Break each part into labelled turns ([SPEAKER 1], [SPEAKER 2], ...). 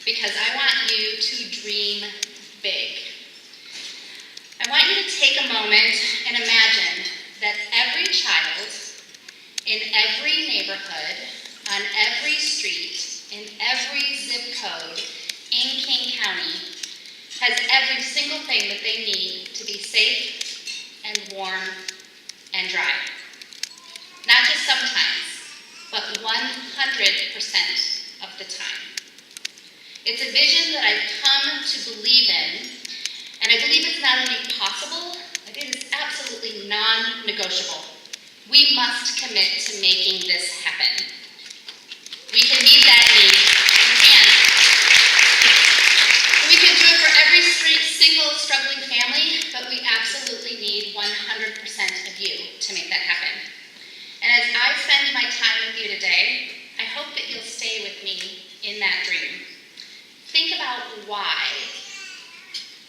[SPEAKER 1] because I want you to dream big. I want you to take a moment and imagine that every child in every neighborhood, on every street, in every zip code in King County has every single thing that they need to be safe and warm and dry. Not just sometimes, but 100% of the time. It's a vision that I've come to believe in, and I believe it's not only possible, but it is absolutely non-negotiable. We must commit to making this happen. We can meet that need. We can do it for every single struggling family, but we absolutely need 100% of you to make that happen. And as I spend my time with you today, I hope that you'll stay with me in that dream. Think about why.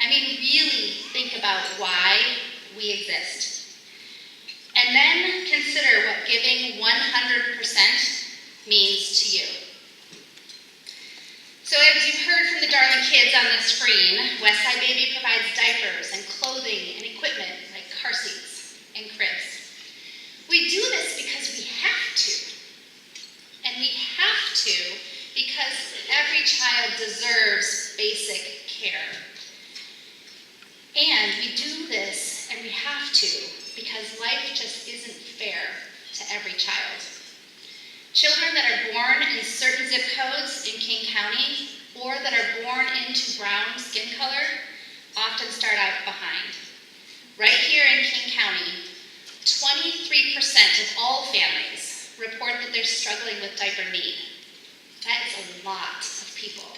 [SPEAKER 1] I mean, really think about why we exist. And then consider what giving 100% means to you. So as you heard from the darling kids on the screen, Westside Baby provides diapers and clothing and equipment like car seats and cribs. We do this because we have to. And we have to because every child deserves basic care. And we do this, and we have to, because life just isn't fair to every child. Children that are born in certain zip codes in King County, or that are born into brown skin color, often start out behind. Right here in King County, 23% of all families report that they're struggling with diaper need. That is a lot of people.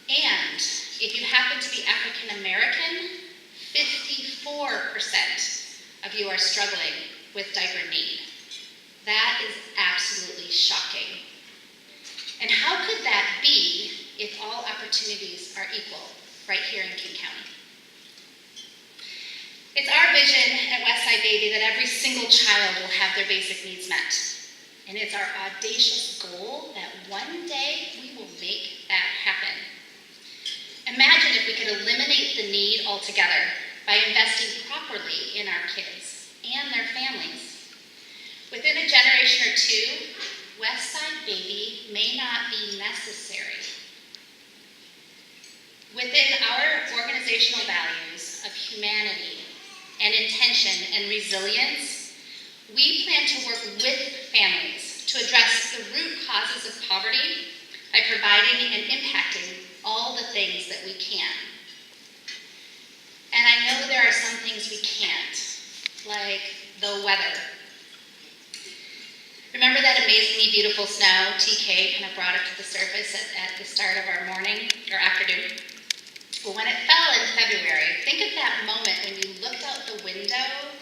[SPEAKER 1] And if you happen to be African American, 54% of you are struggling with diaper need. That is absolutely shocking. And how could that be if all opportunities are equal right here in King County? It's our vision at Westside Baby that every single child will have their basic needs met. And it's our audacious goal that one day we will make that happen. Imagine if we could eliminate the need altogether by investing properly in our kids and their families. Within a generation or two, Westside Baby may not be necessary. Within our organizational values of humanity and intention and resilience, we plan to work with families to address the root causes of poverty by providing and impacting all the things that we can. And I know there are some things we can't, like the weather. Remember that amazingly beautiful snow TK kind of brought up to the surface at the start of our morning or afternoon? Well, when it fell in February, think of that moment when you looked out the window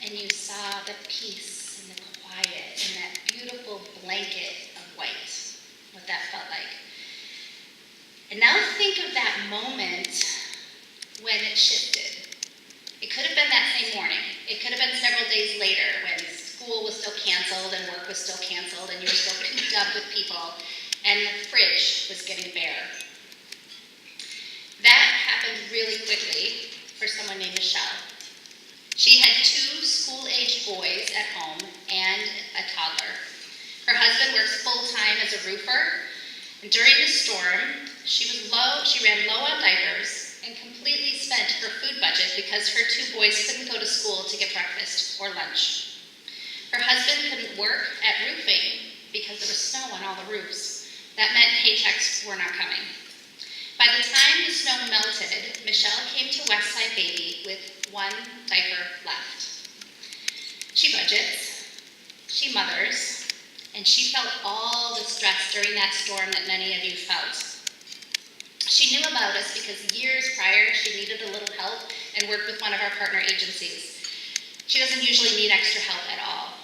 [SPEAKER 1] and you saw the peace and the quiet and that beautiful blanket of white, what that felt like. And now think of that moment when it shifted. It could have been that same morning. It could have been several days later when school was still canceled and work was still canceled and you were still cooped up with people and the fridge was getting bare. That happened really quickly for someone named Michelle. She had 2 school-aged boys at home and a toddler. Her husband works full-time as a roofer, and during the storm, she ran low on diapers and completely spent her food budget because her 2 boys couldn't go to school to get breakfast or lunch. Her husband couldn't work at roofing because there was snow on all the roofs. That meant paychecks were not coming. By the time the snow melted, Michelle came to Westside Baby with 1 diaper left. She budgets, she mothers, and she felt all the stress during that storm that many of you felt. She knew about us because years prior she needed a little help and worked with one of our partner agencies. She doesn't usually need extra help at all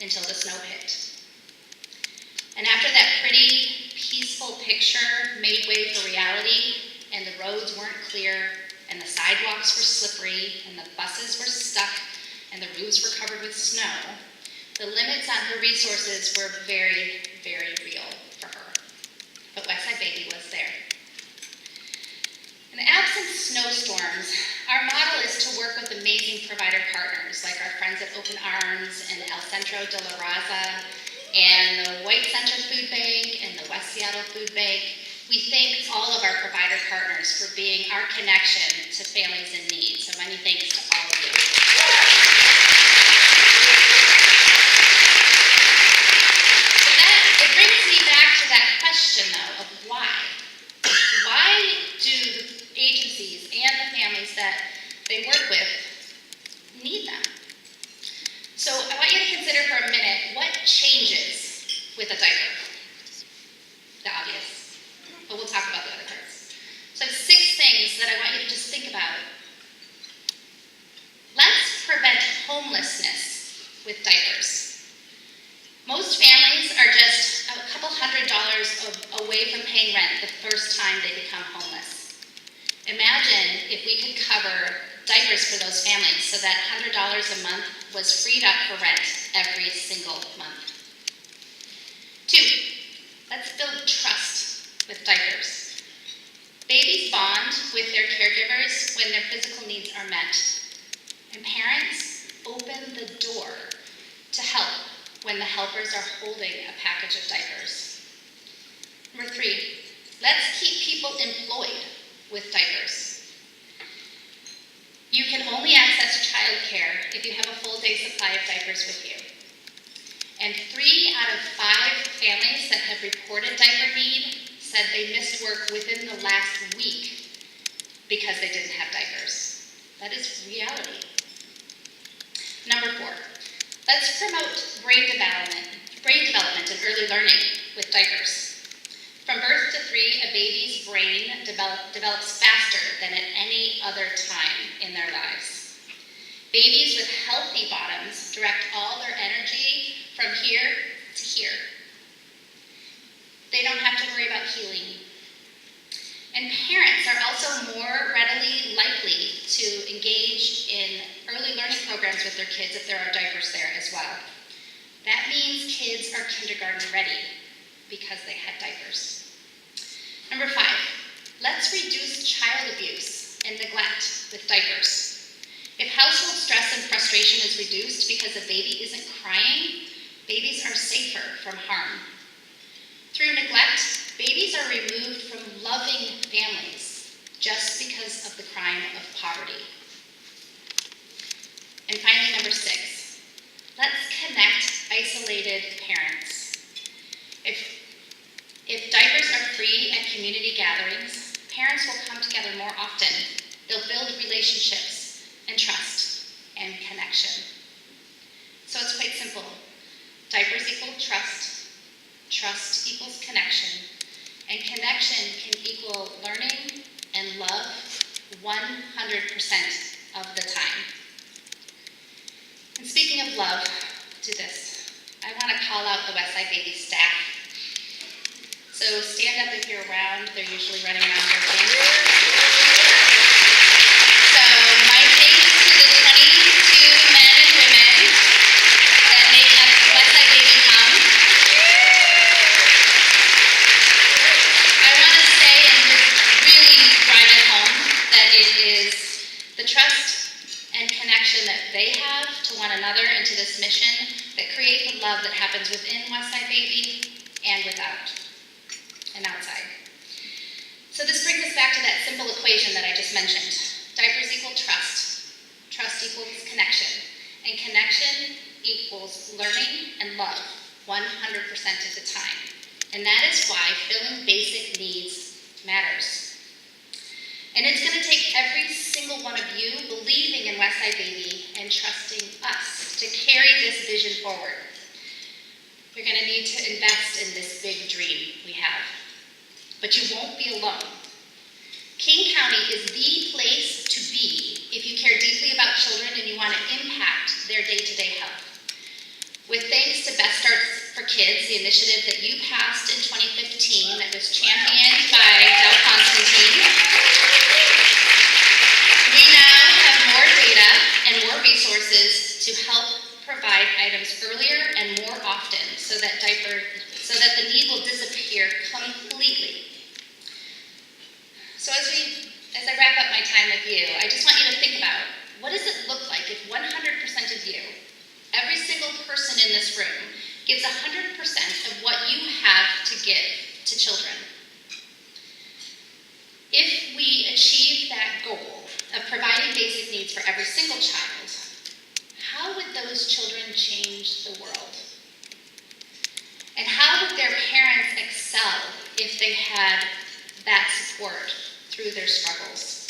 [SPEAKER 1] until the snow hit. And after that pretty peaceful picture made way for reality, and the roads weren't clear, and the sidewalks were slippery, and the buses were stuck, and the roofs were covered with snow, the limits on her resources were very, very real for her. But Westside friends at Open Arms and El Centro de la Raza and the White Center Food Bank and the West Seattle Food Bank. We thank all of our provider partners for being our connection to families in need. So many thanks to all of you. It brings me back to that question, though, of why. Why do the agencies and the families that they work with need them? So I want you to consider for a minute what changes with a diaper. The obvious, but we'll talk about the other parts. So I have 6 things that I want you to just think about. Let's prevent homelessness with diapers. Most families are just a couple $100s away from paying rent the first time they become homeless. Imagine if we could cover diapers for those families so that $100 a month was freed up for rent every single month. 2, let's build trust with diapers. Babies bond with their caregivers when their physical needs are met. And parents open the door to help when the helpers are holding a package of diapers. Number 3, let's keep people employed with diapers. You can only access childcare if you have a full day supply of diapers with you. And 3 out of 5 families that have reported diaper need said they missed work within the last week because they didn't have diapers. That is reality. Number 4, let's promote brain development and early learning with diapers. From birth to 3, a baby's brain develops faster than at any other time in their lives. Babies with healthy bottoms direct all their energy from here to here. They don't have to worry about healing. And parents are also more readily likely to engage in early learning programs with their kids if there are diapers there as well. That means kids are kindergarten ready because they had diapers. Number 5, let's reduce child abuse and neglect with diapers. If household stress and frustration is reduced because a baby isn't crying, babies are safer from harm. Through neglect, babies are removed from loving families just because of the crime of poverty. And finally, number 6, let's connect isolated parents. If diapers are free at community gatherings, parents will come together more often. They'll build relationships and trust and connection. So it's quite simple. Diapers equal trust, trust equals connection, and connection can equal learning and love 100% of the time. And speaking of love, do this. I want to call out the Westside Baby staff. So stand up if you're around. They're usually running around working. So my thanks to the 22 men and women that make Westside Baby come. I want to say and just really drive it home that it is the trust and connection that they have to one another and to this mission that create the love that happens within Westside Baby and without. And outside. So this brings us back to that simple equation that I just mentioned. Diapers equal trust. Trust equals connection. And connection equals learning and love 100% of the time. And that is why filling basic needs matters. And it's going to take every single one of you believing in Westside Baby and trusting us to carry this vision forward. You're going to need to invest in this big dream we have. But you won't be alone. King County is the place to be if you care deeply about children and you want to impact their day-to-day health. With thanks to Best Starts for Kids, the initiative that you passed in 2015 that was championed by Del Constantine, we now have more data and more resources to help provide items earlier and more often so that the need will disappear completely. So as I wrap up my time with you, I just want you to think about, what does it look like if 100% of you these needs for every single child, how would those children change the world? And how would their parents excel if they had that support through their struggles?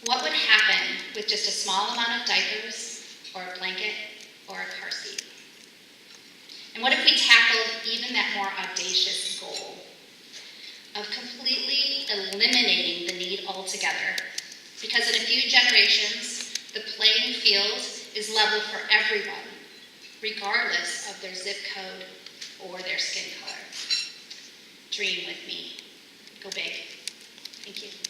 [SPEAKER 1] What would happen with just a small amount of diapers, or a blanket, or a car seat? And what if we tackled even that more audacious goal of completely eliminating the need altogether? Because in a few generations, the playing field is level for everyone, regardless of their zip code or their skin color. Dream with me. Go big. Thank you.